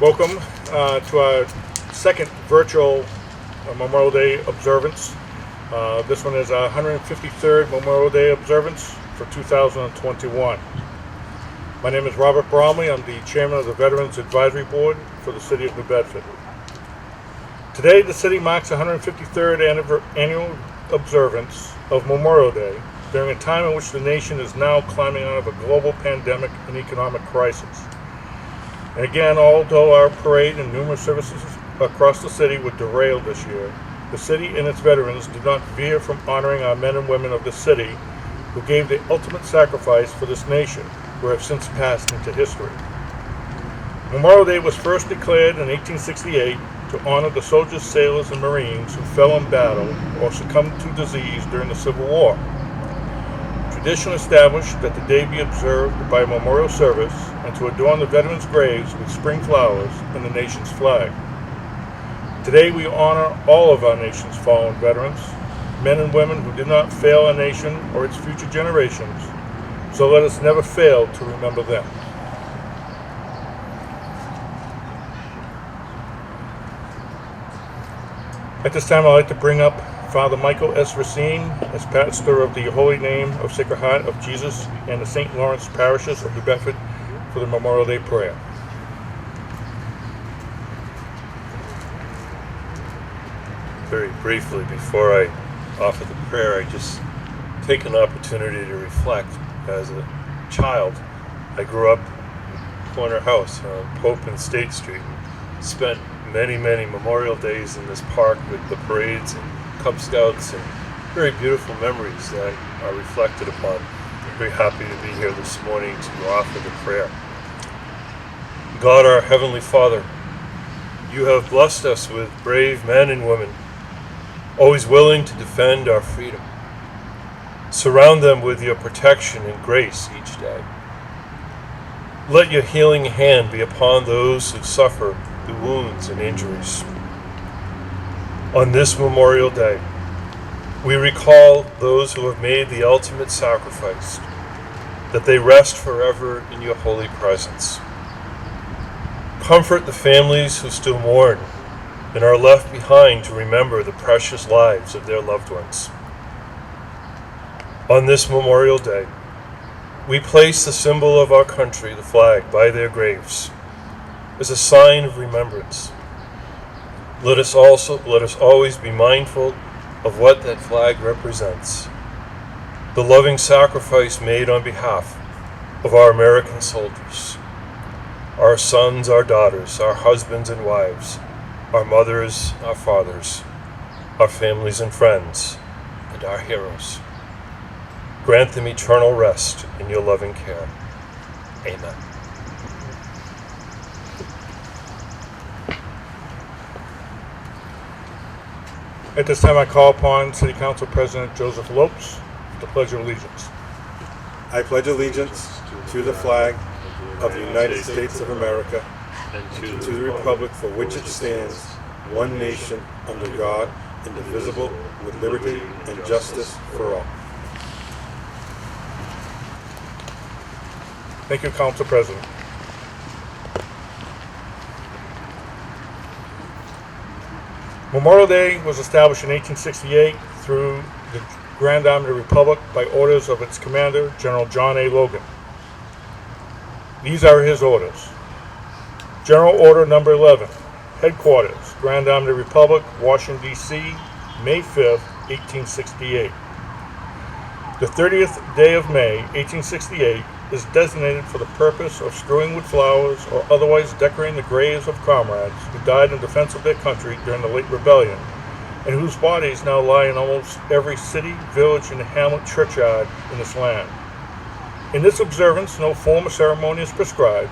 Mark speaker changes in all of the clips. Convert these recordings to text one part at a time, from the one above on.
Speaker 1: Welcome to our second virtual Memorial Day observance. This one is our 153rd Memorial Day observance for 2021. My name is Robert Bromley. I'm the chairman of the Veterans Advisory Board for the City of New Bedford. Today, the city marks the 153rd annual observance of Memorial Day during a time in which the nation is now climbing out of a global pandemic and economic crisis. And again, although our parade and numerous services across the city were derailed this year, the city and its veterans did not veer from honoring our men and women of the city who gave the ultimate sacrifice for this nation, who have since passed into history. Memorial Day was first declared in 1868 to honor the soldiers, sailors, and Marines who fell in battle or succumbed to disease during the Civil War. Tradition established that the day be observed by a memorial service and to adorn the veterans' graves with spring flowers and the nation's flag. Today we honor all of our nation's fallen veterans, men and women who did not fail our nation or its future generations, so let us never fail to remember them. At this time I'd like to bring up Father Michael S. Racine as pastor of the Holy Name of Sacred Heart of Jesus and the St. Lawrence parishes of New Bedford for the Memorial Day prayer.
Speaker 2: Very briefly, before I offer the prayer, I just take an opportunity to reflect. As a child, I grew up in a corner house on Pope and State Street and spent many Memorial Days in this park with the parades and Cub Scouts, and very beautiful memories that are reflected upon. I'm very happy to be here this morning to offer the prayer. God, our Heavenly Father, you have blessed us with brave men and women, always willing to defend our freedom. Surround them with your protection and grace each day. Let your healing hand be upon those who suffer the wounds and injuries. On this Memorial Day, we recall those who have made the ultimate sacrifice, that they rest forever in your holy presence. Comfort the families who still mourn and are left behind to remember the precious lives of their loved ones. On this Memorial Day, we place the symbol of our country, the flag, by their graves as a sign of remembrance. Let us always be mindful of what that flag represents. The loving sacrifice made on behalf of our American soldiers, our sons, our daughters, our husbands and wives, our mothers, our fathers, our families and friends, and our heroes. Grant them eternal rest in your loving care. Amen.
Speaker 1: At this time I call upon City Council President Joseph Lopes to pledge allegiance.
Speaker 3: I pledge allegiance to the flag of the United States of America and to the republic for which it stands, one nation, under God, indivisible, with liberty and justice for all.
Speaker 1: Thank you, Council President. Memorial Day was established in 1868 through the Grand Army of the Republic by orders of its commander, General John A. Logan. These are his orders. General Order Number 11, Headquarters, Grand Army of the Republic, Washington, D.C., May 5th, 1868. The 30th day of May, 1868, is designated for the purpose of strewing with flowers or otherwise decorating the graves of comrades who died in defense of their country during the late rebellion, and whose bodies now lie in almost every city, village, and hamlet churchyard in this land. In this observance, no form of ceremony is prescribed,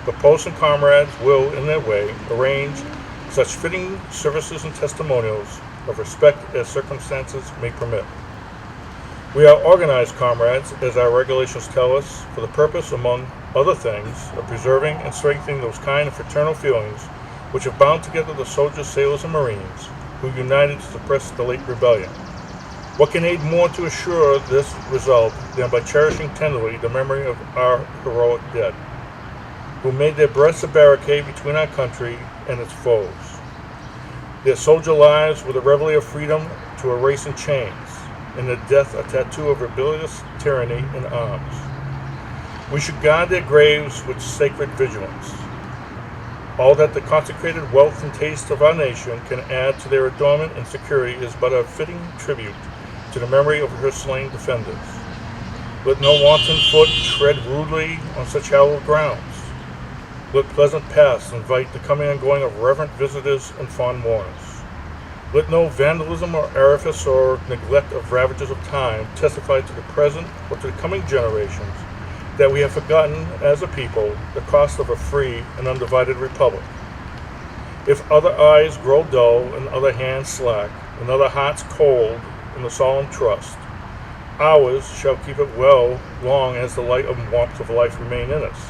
Speaker 1: but posts and comrades will, in their way, arrange such fitting services and testimonials of respect as circumstances may permit. We are organized, comrades, as our regulations tell us, for the purpose, among other things, of preserving and strengthening those kind of fraternal feelings which have bound together the soldiers, sailors, and Marines who united to suppress the late rebellion. What can aid more to assure this result than by cherishing tenderly the memory of our heroic dead? who made their breasts a barricade between our country and its foes. Their soldier lives were the reveille of freedom to a race in chains, and their death a tattoo of rebellious tyranny in arms. We should guard their graves with sacred vigilance. All that the consecrated wealth and taste of our nation can add to their adornment and security is but a fitting tribute to the memory of her slain defenders. Let no wanton foot tread rudely on such hallowed grounds. Let pleasant paths invite the coming and going of reverent visitors and fond mourners. Let no vandalism or artifice or neglect of ravages of time testify to the present or to the coming generations that we have forgotten as a people the cost of a free and undivided republic. If other eyes grow dull and other hands slack and other hearts cold in the solemn trust, ours shall keep it well long as the light and warmth of life remain in us.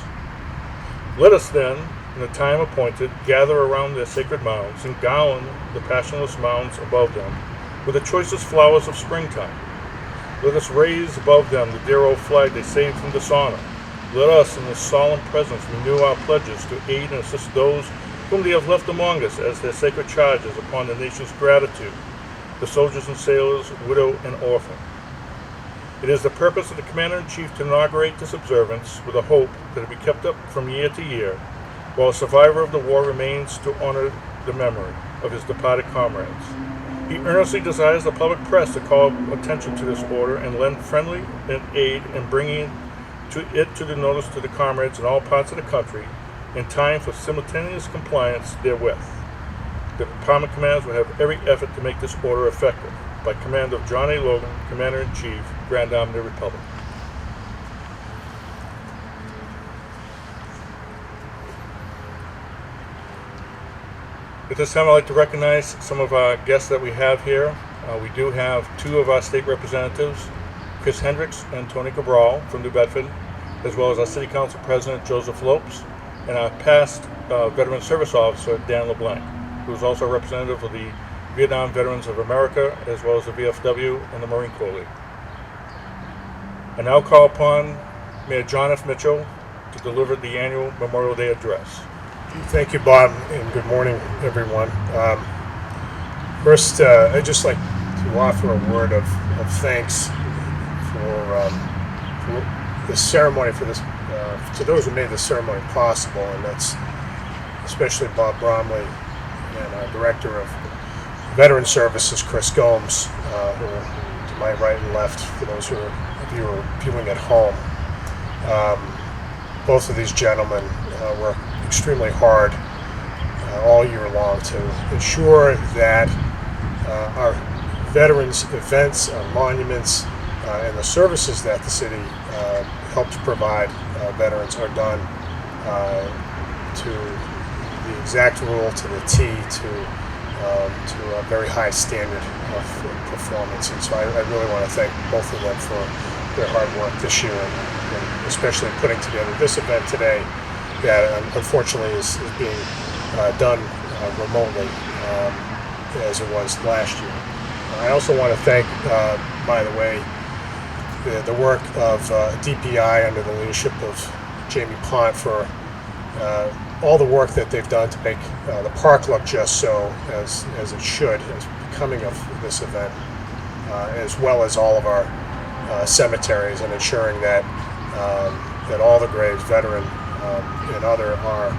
Speaker 1: Let us then, in the time appointed, gather around their sacred mounds and garland the passionless mounds above them with the choicest flowers of springtime. Let us raise above them the dear old flag they saved from dishonor. Let us, in this solemn presence, renew our pledges to aid and assist those whom they have left among us as their sacred charges upon the nation's gratitude, the soldiers and sailors, widow and orphan. It is the purpose of the Commander-in-Chief to inaugurate this observance with a hope that it be kept up from year to year, while a survivor of the war remains to honor the memory of his departed comrades. He earnestly desires the public press to call attention to this order and lend friendly aid in bringing it to the notice to the comrades in all parts of the country in time for simultaneous compliance therewith. The department commanders will have every effort to make this order effective. By command of John A. Logan, Commander-in-Chief, Grand Army of the Republic. At this time, I'd like to recognize some of our guests that we have here. We do have two of our state representatives, Chris Hendricks and Tony Cabral from New Bedford, as well as our City Council President, Joseph Lopes, and our past Veteran Service Officer, Dan LeBlanc, who is also a representative of the Vietnam Veterans of America, as well as the VFW and the Marine Corps League. I now call upon Mayor Jon F. Mitchell to deliver the annual Memorial Day address.
Speaker 4: Thank you, Bob, and good morning, everyone. First, I'd just like to offer a word of thanks for this ceremony, to those who made this ceremony possible, and that's especially Bob Bromley and our Director of Veteran Services, Chris Gomes, who are to my right and left, for those of you who are viewing at home. Both of these gentlemen work extremely hard all year long to ensure that our veterans events, our monuments, and the services that the city helps provide veterans are done to the exact rule, to the T, to a very high standard of performance. And so I really want to thank both of them for their hard work this year, and especially putting together this event today that unfortunately is being done remotely as it was last year. I also want to thank, by the way, the work of DPI under the leadership of Jamie Pont for all the work that they've done to make the park look just so as it should, as becoming of this event, as well as all of our cemeteries, and ensuring that that all the graves, veteran and other, are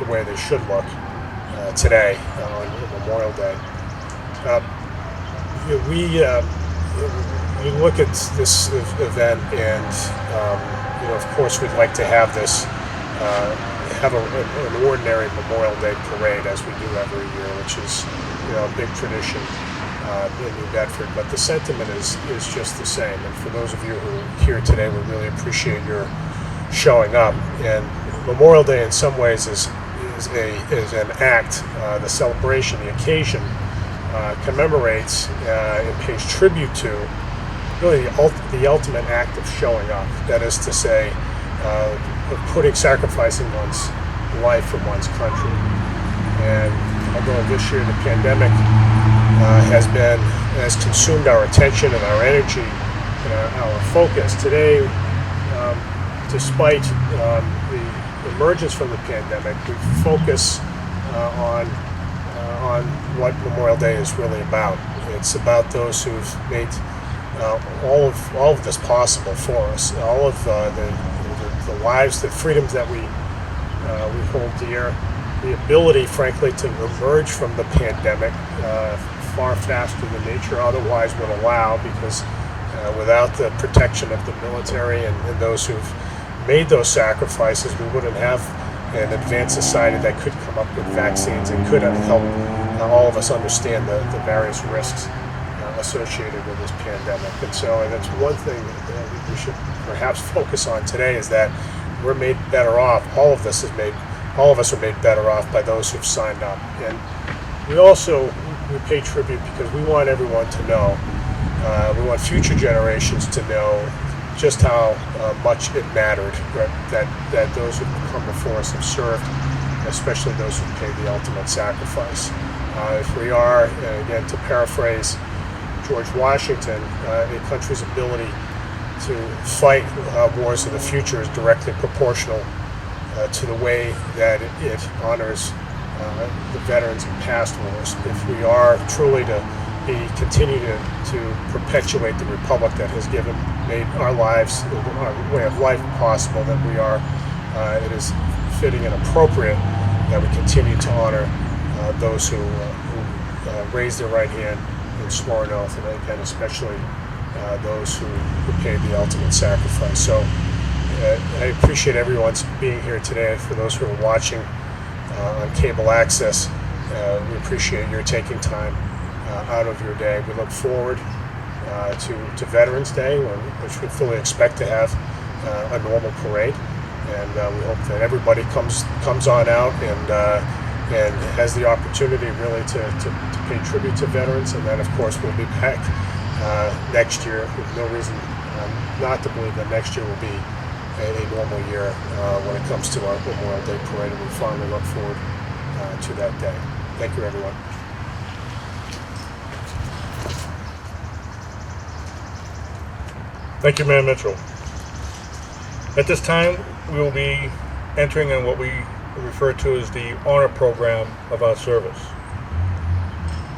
Speaker 4: the way they should look today on Memorial Day. We look at this event, and of course, we'd like to have this have an ordinary Memorial Day parade as we do every year, which is a big tradition in New Bedford. But the sentiment is just the same. And for those of you who are here today, we really appreciate your showing up. And Memorial Day, in some ways, is an act. The celebration, the occasion, commemorates and pays tribute to really the ultimate act of showing up. That is to say, of sacrificing one's life for one's country. And although this year the pandemic has consumed our attention and our energy and our focus, today, despite the emergence from the pandemic, we focus on what Memorial Day is really about. It's about those who've made all of this possible for us, all of the lives, the freedoms that we hold dear, the ability, frankly, to emerge from the pandemic far faster than nature otherwise would allow, because without the protection of the military and those who've made those sacrifices, we wouldn't have an advanced society that could come up with vaccines and could help all of us understand the various risks associated with this pandemic. And so that's one thing that we should perhaps focus on today, is that we're made better off. All of us are made better off by those who've signed up. And we pay tribute because we want everyone to know, we want future generations to know just how much it mattered, right, that those who come before us have served, especially those who paid the ultimate sacrifice. If we are, again, to paraphrase George Washington, a country's ability to fight wars of the future is directly proportional to the way that it honors the veterans of past wars. If we are truly to continue to perpetuate the republic that has made our lives, our way of life possible, that we are, it is fitting and appropriate that we continue to honor those who raised their right hand and swore an oath, and again, especially those who paid the ultimate sacrifice. So I appreciate everyone's being here today. For those who are watching on cable access, we appreciate your taking time out of your day. We look forward to Veterans Day, which we fully expect to have a normal parade, and we hope that everybody comes on out and has the opportunity really to pay tribute to veterans. And then, of course, we'll be back next year. There's no reason not to believe that next year will be a normal year when it comes to our Memorial Day parade, and we finally look forward to that day. Thank you, everyone.
Speaker 1: Thank you, Mayor Mitchell. At this time, we will be entering in what we refer to as the honor program of our service.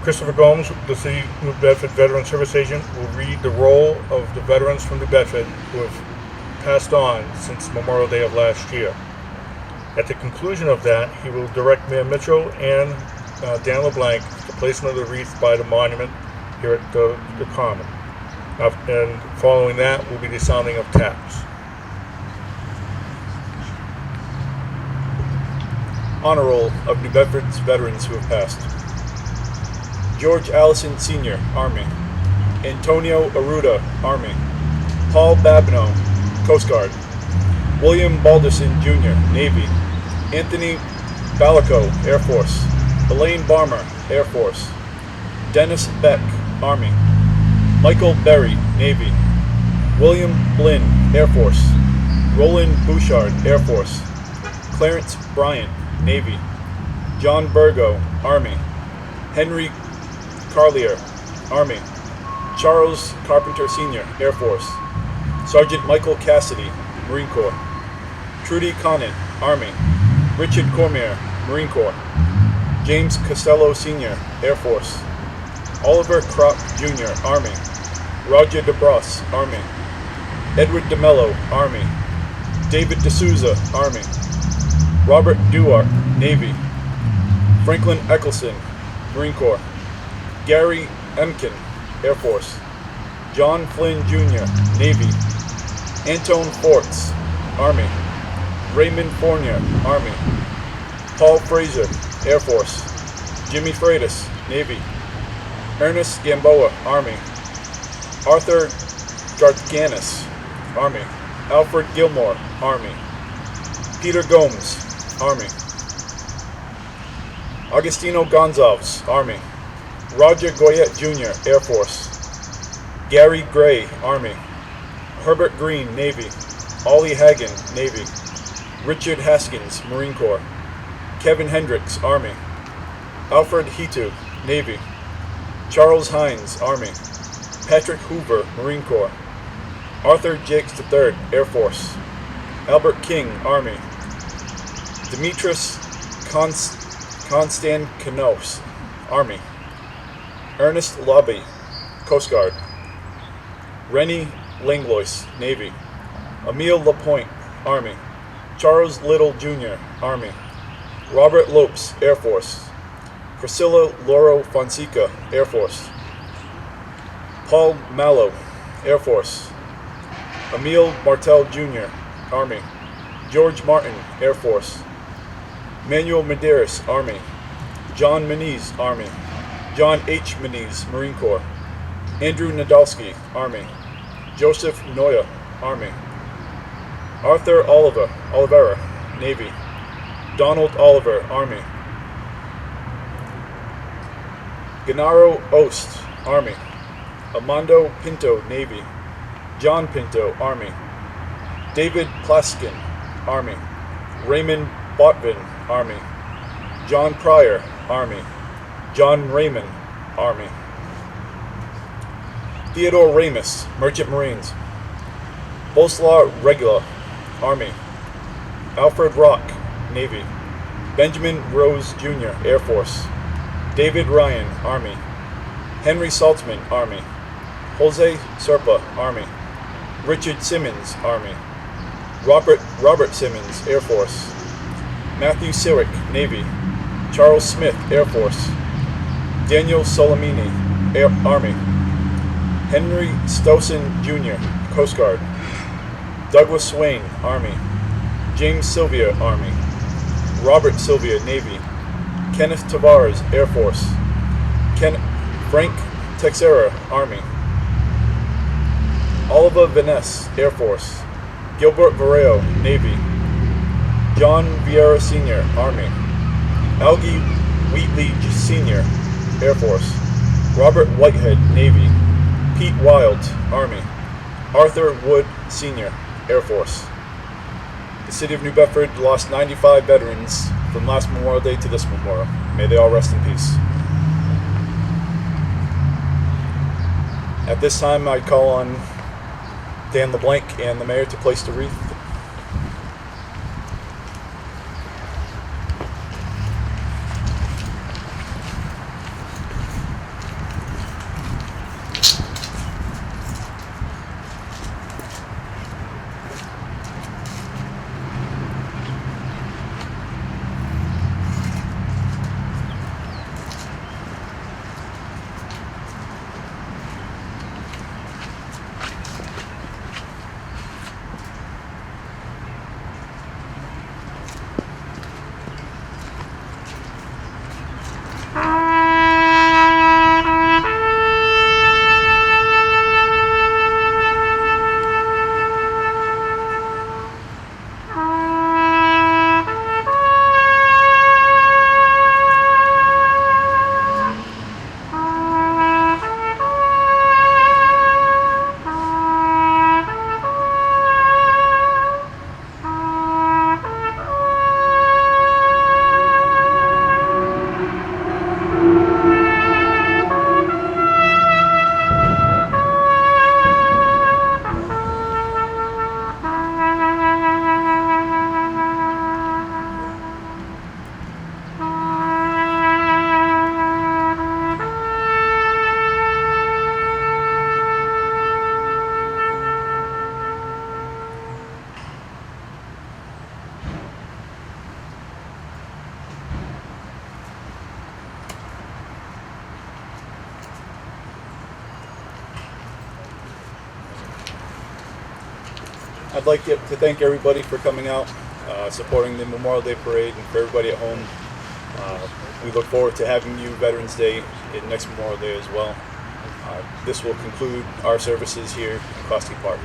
Speaker 1: Christopher Gomes, the City of New Bedford Veteran Service Agent, will read the roll of the veterans from New Bedford who have passed on since Memorial Day of last year. At the conclusion of that, he will direct Mayor Mitchell and Dan LeBlanc to placement of the wreath by the monument here at the Common. And following that will be the sounding of taps.
Speaker 5: Honor Roll of New Bedford's veterans who have passed. George Allison Sr., Army. Antonio Arruda, Army. Paul Babineau, Coast Guard. William Balderson Jr., Navy. Anthony Balico, Air Force. Elaine Barmer, Air Force. Dennis Beck, Army. Michael Berry, Navy. William Blinn, Air Force. Roland Bouchard, Air Force. Clarence Bryant, Navy. John Burgo, Army. Henry Carlier, Army. Charles Carpenter Sr., Air Force. Sergeant Michael Cassidy, Marine Corps. Trudy Conant, Army. Richard Cormier, Marine Corps. James Costello Sr., Air Force. Oliver Kropp Jr., Army. Roger DeBross, Army. Edward DeMello, Army. David D'Souza, Army. Robert Duart, Navy. Franklin Eccleston, Marine Corps. Gary Emkin, Air Force. John Flynn Jr., Navy. Antone Forts, Army. Raymond Fournier, Army. Paul Fraser, Air Force. Jimmy Freitas, Navy. Ernest Gamboa, Army. Arthur Garganis, Army. Alfred Gilmore, Army. Peter Gomes, Army. Agustino Gonzalez, Army. Roger Goyette Jr., Air Force. Gary Gray, Army. Herbert Green, Navy. Ollie Hagen, Navy. Richard Haskins, Marine Corps. Kevin Hendricks, Army. Alfred Hitu, Navy. Charles Hines, Army. Patrick Hoover, Marine Corps. Arthur Jakes III, Air Force. Albert King, Army. Dimitris Konstantinos, Army. Ernest Lobby, Coast Guard. Rennie Langlois, Navy. Emile Lapointe, Army. Charles Little Jr., Army. Robert Lopes, Air Force. Priscilla Loro Fonseca, Air Force. Paul Mallow, Air Force. Emile Martel Jr., Army. George Martin, Air Force. Manuel Medeiros, Army. John Moniz, Army. John H. Moniz, Marine Corps. Andrew Nadolski, Army. Joseph Noya, Army. Arthur Oliveira, Navy. Donald Oliver, Army. Gennaro Ost, Army. Amando Pinto, Navy. John Pinto, Army. David Plaskin, Army. Raymond Botvin, Army. John Pryor, Army. John Raymond, Army. Theodore Ramus, Merchant Marines. Boslaw Regula, Army. Alfred Rock, Navy. Benjamin Rose Jr., Air Force. David Ryan, Army. Henry Saltzman, Army. Jose Serpa, Army. Richard Simmons, Army. Robert Simmons, Air Force. Matthew Siwick, Navy. Charles Smith, Air Force. Daniel Solimini, Army. Henry Stoughton Jr., Coast Guard. Douglas Swain, Army. James Sylvia, Army. Robert Sylvia, Navy. Kenneth Tavares, Air Force. Frank Texera, Army. Oliva Vaness, Air Force. Gilbert Vareo, Navy. John Vieira Sr., Army. Algie Wheatley Sr., Air Force. Robert Whitehead, Navy. Pete Wild, Army. Arthur Wood Sr., Air Force. The city of New Bedford lost 95 veterans from last Memorial Day to this memorial. May they all rest in peace. At this time, I call on Dan LeBlanc and the mayor to place the wreath. I'd like to thank everybody for coming out, supporting the Memorial Day Parade, and for everybody at home. We look forward to having you Veterans Day and next Memorial Day as well. This will conclude our services here in Clasky Park.